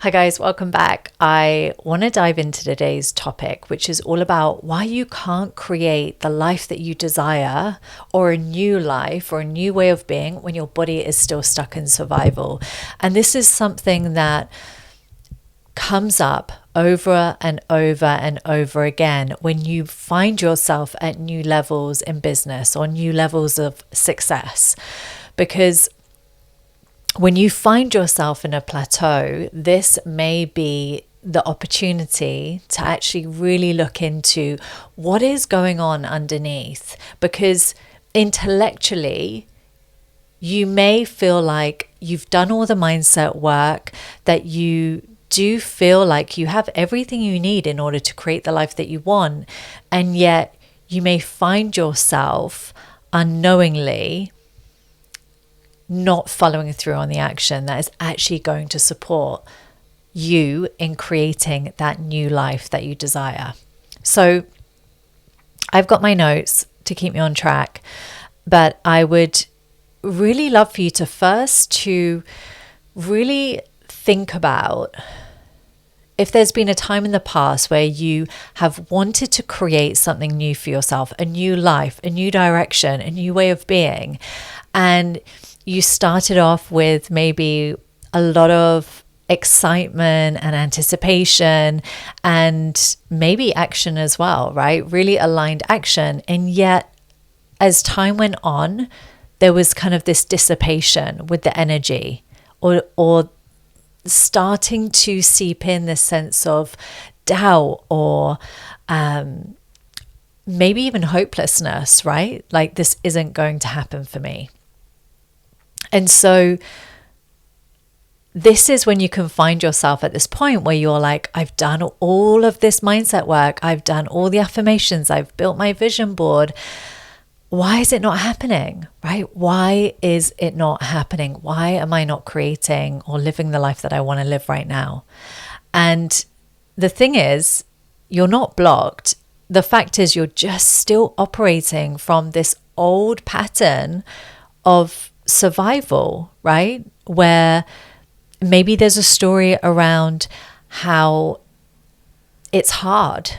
Hi guys, welcome back. I want to dive into today's topic, which is all about why you can't create the life that you desire or a new life or a new way of being when your body is still stuck in survival. And this is something that comes up over and over and over again when you find yourself at new levels in business or new levels of success. Because when you find yourself in a plateau, this may be the opportunity to actually really look into what is going on underneath. Because intellectually, you may feel like you've done all the mindset work, that you do feel like you have everything you need in order to create the life that you want. And yet you may find yourself unknowingly not following through on the action that is actually going to support you in creating that new life that you desire. So I've got my notes to keep me on track, but I would really love for you to first to really think about if there's been a time in the past where you have wanted to create something new for yourself, a new life, a new direction, a new way of being, and you started off with maybe a lot of excitement and anticipation and maybe action as well, right? Really aligned action. And yet, as time went on, there was kind of this dissipation with the energy or starting to seep in this sense of doubt or maybe even hopelessness, right? Like, this isn't going to happen for me. And so this is when you can find yourself at this point where you're like, I've done all of this mindset work. I've done all the affirmations. I've built my vision board. Why is it not happening, right? Why is it not happening? Why am I not creating or living the life that I want to live right now? And the thing is, you're not blocked. The fact is, you're just still operating from this old pattern of survival, right? Where maybe there's a story around how it's hard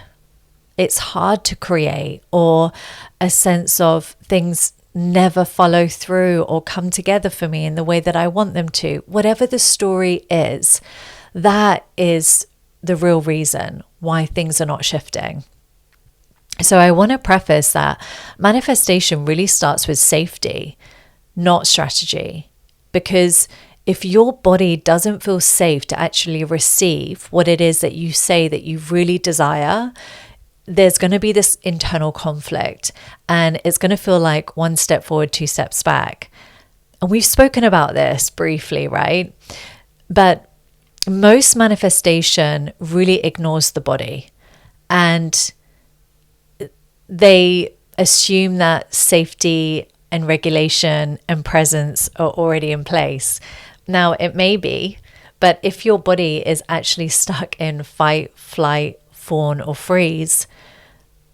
to create, or a sense of things never follow through or come together for me in the way that I want them to. Whatever the story is, that is the real reason why things are not shifting. So I want to preface that manifestation really starts with safety, not strategy. Because if your body doesn't feel safe to actually receive what it is that you say that you really desire, there's going to be this internal conflict, and it's going to feel like one step forward, two steps back. And we've spoken about this briefly, right? But most manifestation really ignores the body, and they assume that safety and regulation and presence are already in place. Now, it may be, but if your body is actually stuck in fight, flight, fawn, or freeze,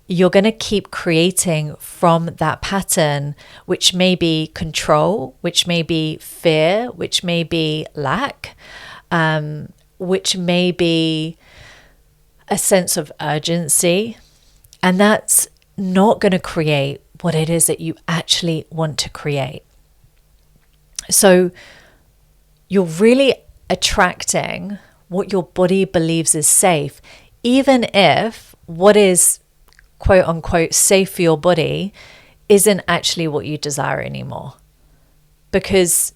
you're going to keep creating from that pattern, which may be control, which may be fear, which may be lack, which may be a sense of urgency. And that's not going to create what it is that you actually want to create. So you're really attracting what your body believes is safe, even if what is quote unquote safe for your body isn't actually what you desire anymore. Because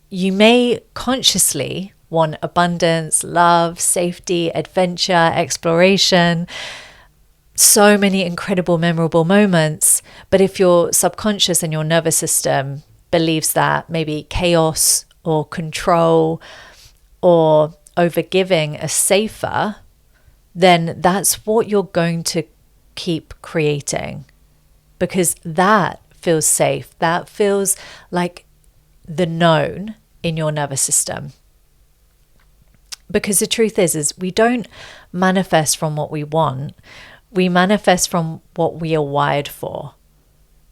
you may consciously want abundance, love, safety, adventure, exploration, so many incredible, memorable moments. But if your subconscious and your nervous system believes that maybe chaos or control or overgiving are safer, then that's what you're going to keep creating, because that feels safe. That feels like the known in your nervous system. Because the truth is we don't manifest from what we want. We manifest from what we are wired for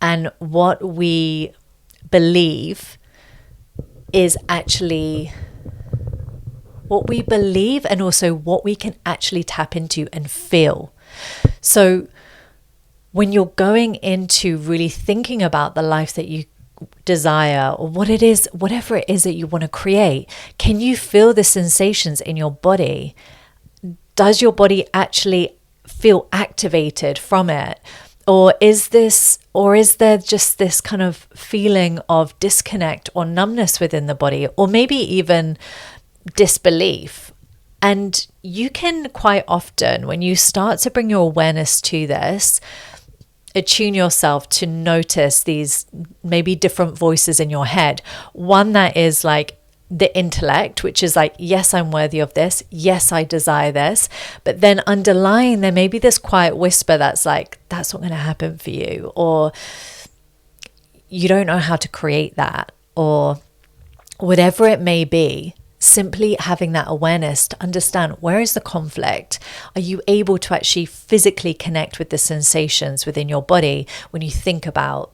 and what we believe is actually what we believe, and also what we can actually tap into and feel. So when you're going into really thinking about the life that you desire, or what it is, whatever it is that you want to create, can you feel the sensations in your body? Does your body actually feel activated from it? Or is there just this kind of feeling of disconnect or numbness within the body, or maybe even disbelief? And you can quite often, when you start to bring your awareness to this, attune yourself to notice these maybe different voices in your head. One that is like the intellect, which is like, yes, I'm worthy of this. Yes, I desire this. But then underlying, there may be this quiet whisper that's like, that's not going to happen for you, or you don't know how to create that, or whatever it may be. Simply having that awareness to understand, where is the conflict? Are you able to actually physically connect with the sensations within your body when you think about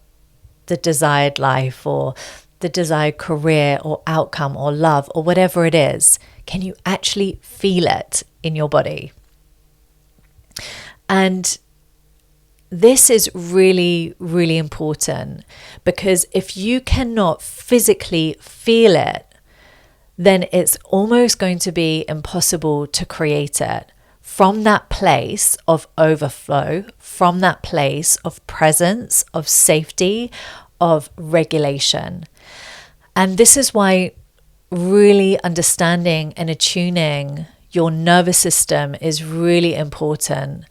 the desired life, or the desired career or outcome or love, or whatever it is? Can you actually feel it in your body? And this is really, really important, because if you cannot physically feel it, then it's almost going to be impossible to create it from that place of overflow, from that place of presence, of safety, of regulation. And this is why really understanding and attuning your nervous system is really important,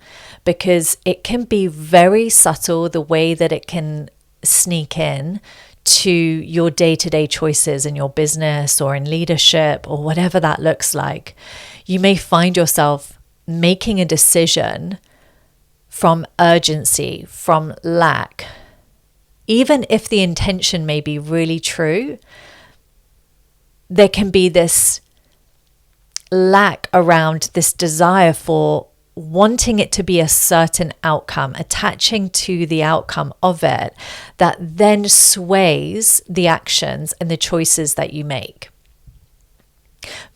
because it can be very subtle the way that it can sneak in to your day-to-day choices in your business or in leadership or whatever that looks like. You may find yourself making a decision from urgency, from lack. Even if the intention may be really true, there can be this lack around this desire for wanting it to be a certain outcome, attaching to the outcome of it, that then sways the actions and the choices that you make.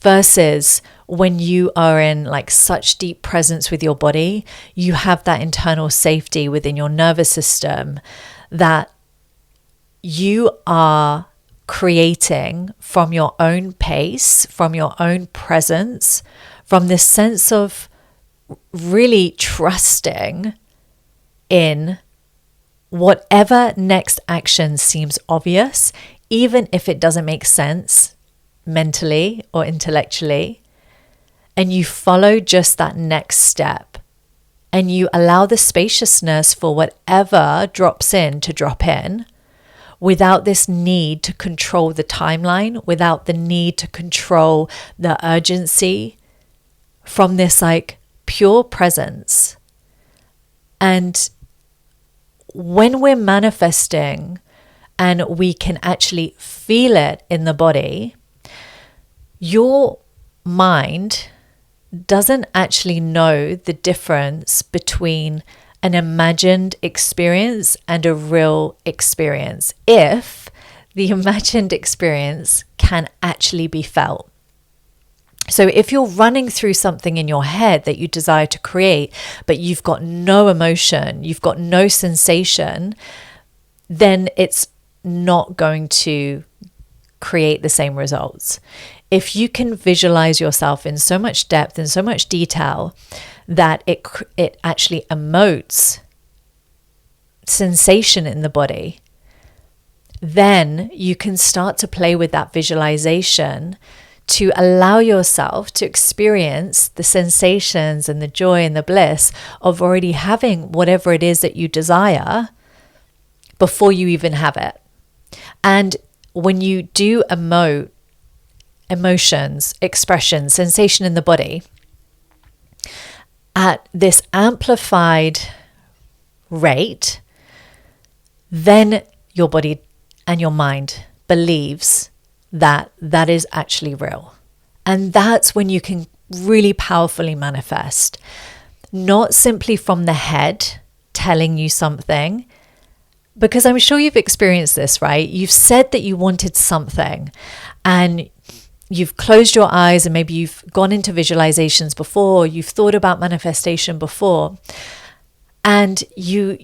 Versus when you are in like such deep presence with your body, you have that internal safety within your nervous system that you are creating from your own pace, from your own presence, from this sense of really trusting in whatever next action seems obvious, even if it doesn't make sense mentally or intellectually, and you follow just that next step, and you allow the spaciousness for whatever drops in to drop in, without this need to control the timeline, without the need to control the urgency, from this like pure presence. And when we're manifesting and we can actually feel it in the body, your mind doesn't actually know the difference between an imagined experience and a real experience, if the imagined experience can actually be felt. So if you're running through something in your head that you desire to create, but you've got no emotion, you've got no sensation, then it's not going to create the same results. If you can visualize yourself in so much depth and so much detail that it actually emotes sensation in the body, then you can start to play with that visualization to allow yourself to experience the sensations and the joy and the bliss of already having whatever it is that you desire before you even have it. And when you do emote emotions, expression, sensation in the body at this amplified rate, then your body and your mind believes that that is actually real. And that's when you can really powerfully manifest, not simply from the head telling you something, because I'm sure you've experienced this, right? You've said that you wanted something and you've closed your eyes and maybe you've gone into visualizations before, you've thought about manifestation before, and you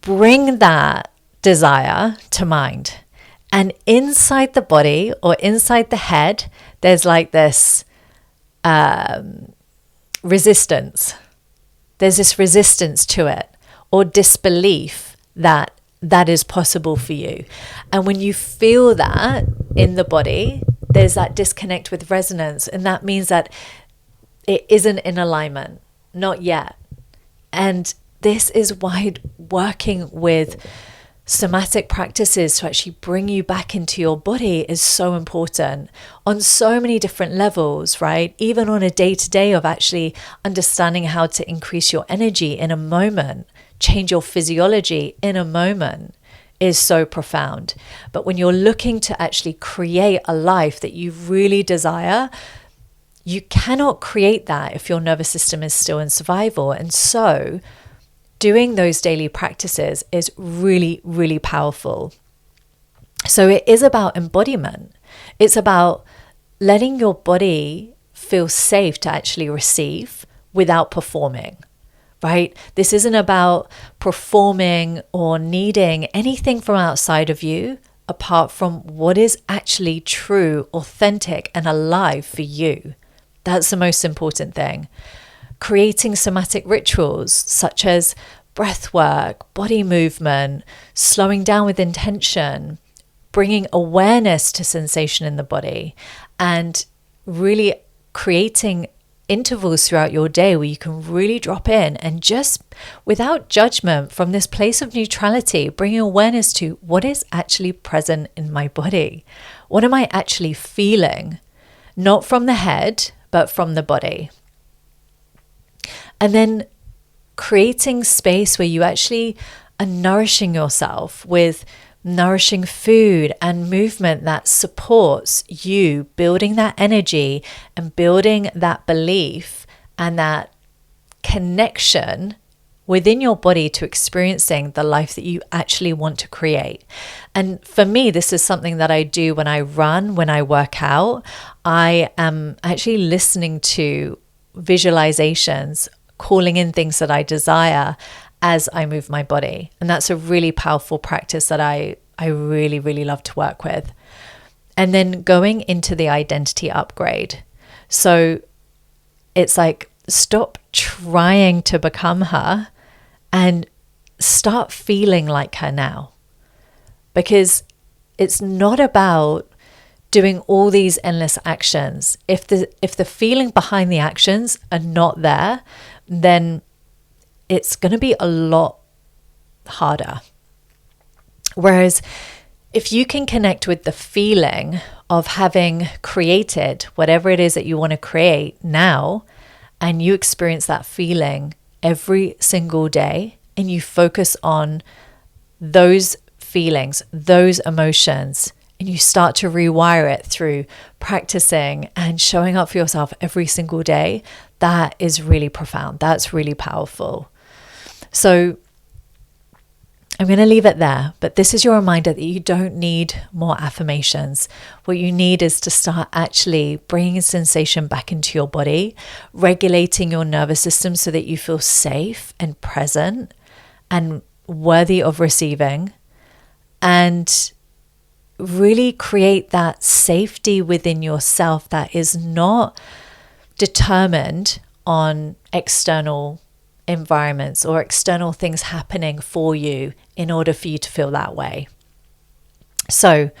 bring that desire to mind. And inside the body or inside the head, there's like this resistance. There's this resistance to it, or disbelief that that is possible for you. And when you feel that in the body, there's that disconnect with resonance. And that means that it isn't in alignment, not yet. And this is why working with somatic practices to actually bring you back into your body is so important on so many different levels, right? Even on a day-to-day of actually understanding how to increase your energy in a moment, change your physiology in a moment is so profound. But when you're looking to actually create a life that you really desire, you cannot create that if your nervous system is still in survival. And so doing those daily practices is really, really powerful. So it is about embodiment. It's about letting your body feel safe to actually receive without performing, right? This isn't about performing or needing anything from outside of you apart from what is actually true, authentic, and alive for you. That's the most important thing. Creating somatic rituals such as breath work, body movement, slowing down with intention, bringing awareness to sensation in the body, and really creating intervals throughout your day where you can really drop in and just without judgment, from this place of neutrality, bringing awareness to what is actually present in my body. What am I actually feeling? Not from the head, but from the body. And then creating space where you actually are nourishing yourself with nourishing food and movement that supports you building that energy and building that belief and that connection within your body to experiencing the life that you actually want to create. And for me, this is something that I do when I run, when I work out. I am actually listening to visualizations, calling in things that I desire as I move my body. And that's a really powerful practice that I really, really love to work with. And then going into the identity upgrade. So it's like, stop trying to become her and start feeling like her now. Because it's not about doing all these endless actions. If the feeling behind the actions are not there, then it's going to be a lot harder. Whereas if you can connect with the feeling of having created whatever it is that you want to create now, and you experience that feeling every single day, and you focus on those feelings, those emotions, and you start to rewire it through practicing and showing up for yourself every single day, that is really profound. That's really powerful. So I'm going to leave it there, but this is your reminder that you don't need more affirmations. What you need is to start actually bringing sensation back into your body, regulating your nervous system so that you feel safe and present and worthy of receiving, and really create that safety within yourself that is not determined on external environments or external things happening for you in order for you to feel that way. So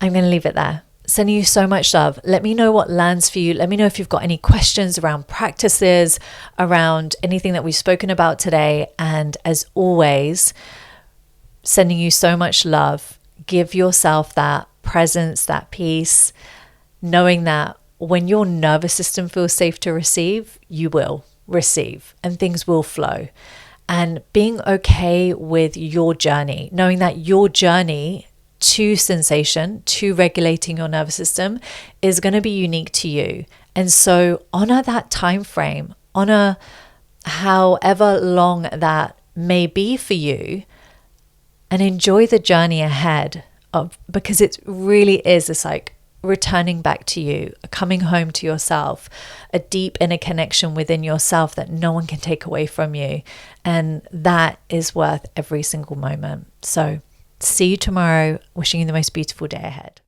I'm going to leave it there. Sending you so much love. Let me know what lands for you. Let me know if you've got any questions around practices, around anything that we've spoken about today. And as always, sending you so much love. Give yourself that presence, that peace, knowing that when your nervous system feels safe to receive, you will receive and things will flow. And being okay with your journey, knowing that your journey to sensation, to regulating your nervous system is going to be unique to you. And so honor that time frame, honor however long that may be for you, and enjoy the journey ahead of, because it really is this like returning back to you, coming home to yourself, a deep inner connection within yourself that no one can take away from you. And that is worth every single moment. So see you tomorrow. Wishing you the most beautiful day ahead.